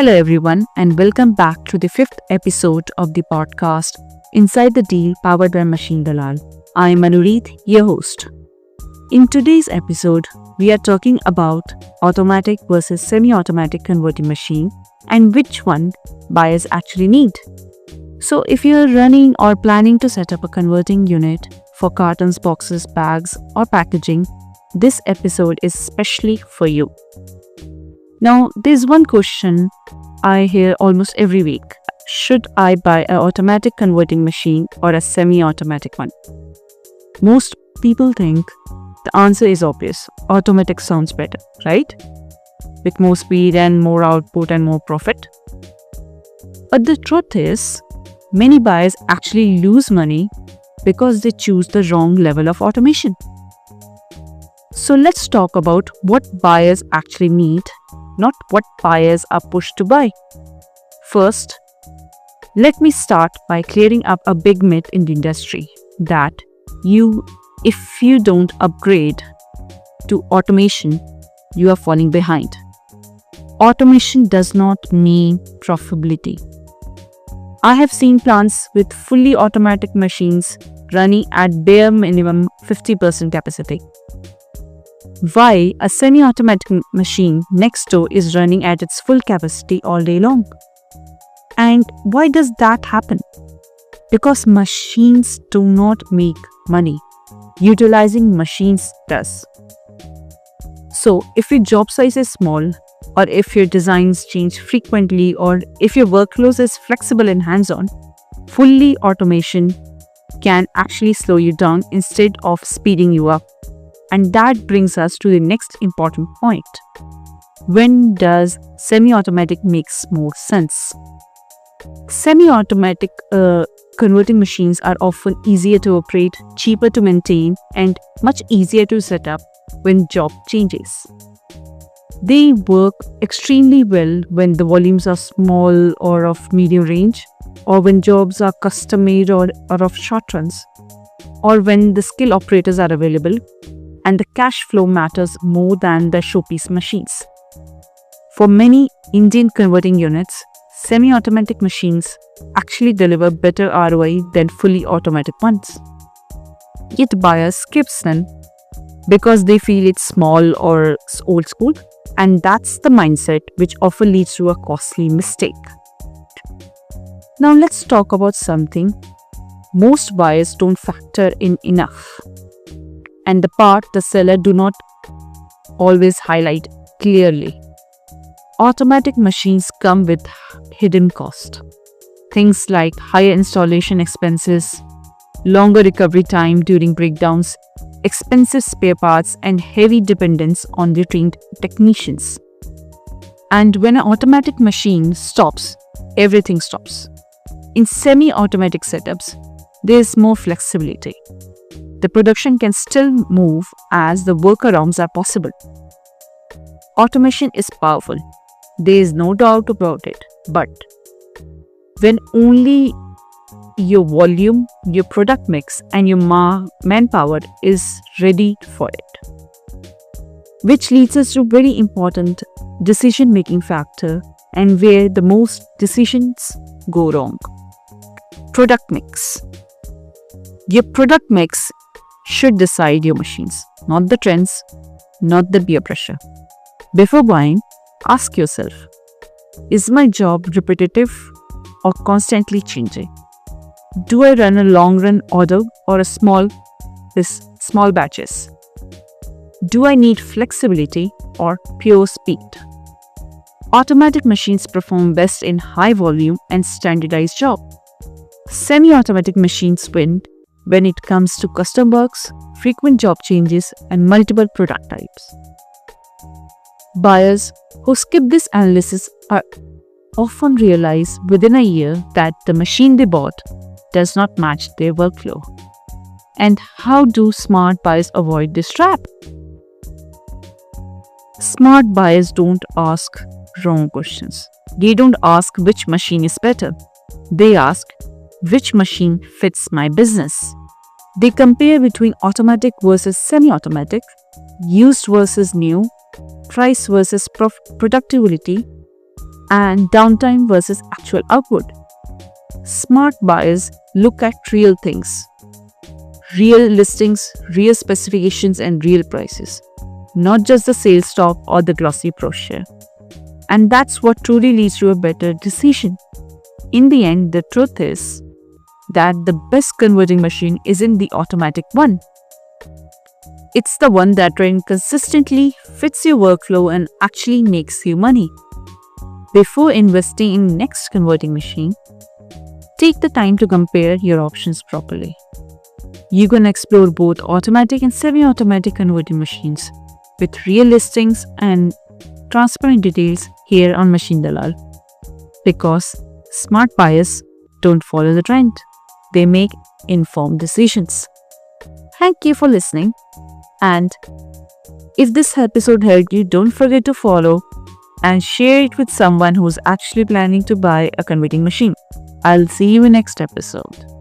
Hello, everyone, and welcome back to the fifth episode of the podcast Inside the Deal, powered by Machine Dalal. I am Manureet, your host. In today's episode, we are talking about automatic versus semi-automatic converting machine and which one buyers actually need. So, if you're running or planning to set up a converting unit for cartons, boxes, bags, or packaging, this episode is especially for you. Now, there's one question I hear almost every week. Should I buy an automatic converting machine or a semi-automatic one? Most people think the answer is obvious. Automatic sounds better, right? With more speed and more output and more profit. But the truth is, many buyers actually lose money because they choose the wrong level of automation. So let's talk about what buyers actually need, not what buyers are pushed to buy. First, let me start by clearing up a big myth in the industry that if you don't upgrade to automation, you are falling behind. Automation does not mean profitability. I have seen plants with fully automatic machines running at bare minimum 50% capacity. Why a semi-automatic machine next door is running at its full capacity all day long? And why does that happen? Because machines do not make money. Utilizing machines does. So, if your job size is small, or if your designs change frequently, or if your workflow is flexible and hands-on, fully automation can actually slow you down instead of speeding you up. And that brings us to the next important point. When does semi-automatic makes more sense? Semi-automatic converting machines are often easier to operate, cheaper to maintain, and much easier to set up when job changes. They work extremely well when the volumes are small or of medium range, or when jobs are custom-made or of short runs, or when the skilled operators are available and the cash flow matters more than the showpiece machines. For many Indian converting units, semi-automatic machines actually deliver better ROI than fully automatic ones. Yet buyers skip them because they feel it's small or old school, and that's the mindset which often leads to a costly mistake. Now let's talk about something most buyers don't factor in enough, and the part the seller do not always highlight clearly. Automatic machines come with hidden cost. Things like higher installation expenses, longer recovery time during breakdowns, expensive spare parts, and heavy dependence on the trained technicians. And when an automatic machine stops, everything stops. In semi-automatic setups, there is more flexibility. The production can still move as the workarounds are possible. Automation is powerful. There is no doubt about it. But when only your volume, your product mix, and your manpower is ready for it. Which leads us to a very important decision-making factor and where the most decisions go wrong. Product mix. Your product mix should decide your machines, not the trends, not the peer pressure. Before buying, ask yourself, is my job repetitive or constantly changing? Do I run a long-run order or a small batches? Do I need flexibility or pure speed? Automatic machines perform best in high volume and standardized job. Semi-automatic machines win when it comes to custom works, frequent job changes, and multiple product types. Buyers who skip this analysis are often realize within a year that the machine they bought does not match their workflow. And how do smart buyers avoid this trap? Smart buyers don't ask wrong questions. They don't ask which machine is better. They ask which machine fits my business. They compare between automatic versus semi-automatic, used versus new, price versus productivity, and downtime versus actual output. Smart buyers look at real things, real listings, real specifications, and real prices, not just the sales top or the glossy brochure. And that's what truly leads to a better decision. In the end, the truth is that the best converting machine isn't the automatic one. It's the one that runs consistently, fits your workflow, and actually makes you money. Before investing in next converting machine, take the time to compare your options properly. You can explore both automatic and semi-automatic converting machines with real listings and transparent details here on Machine Dalal. Because smart buyers don't follow the trend, they make informed decisions. Thank you for listening. And if this episode helped you, don't forget to follow and share it with someone who's actually planning to buy a converting machine. I'll see you in next episode.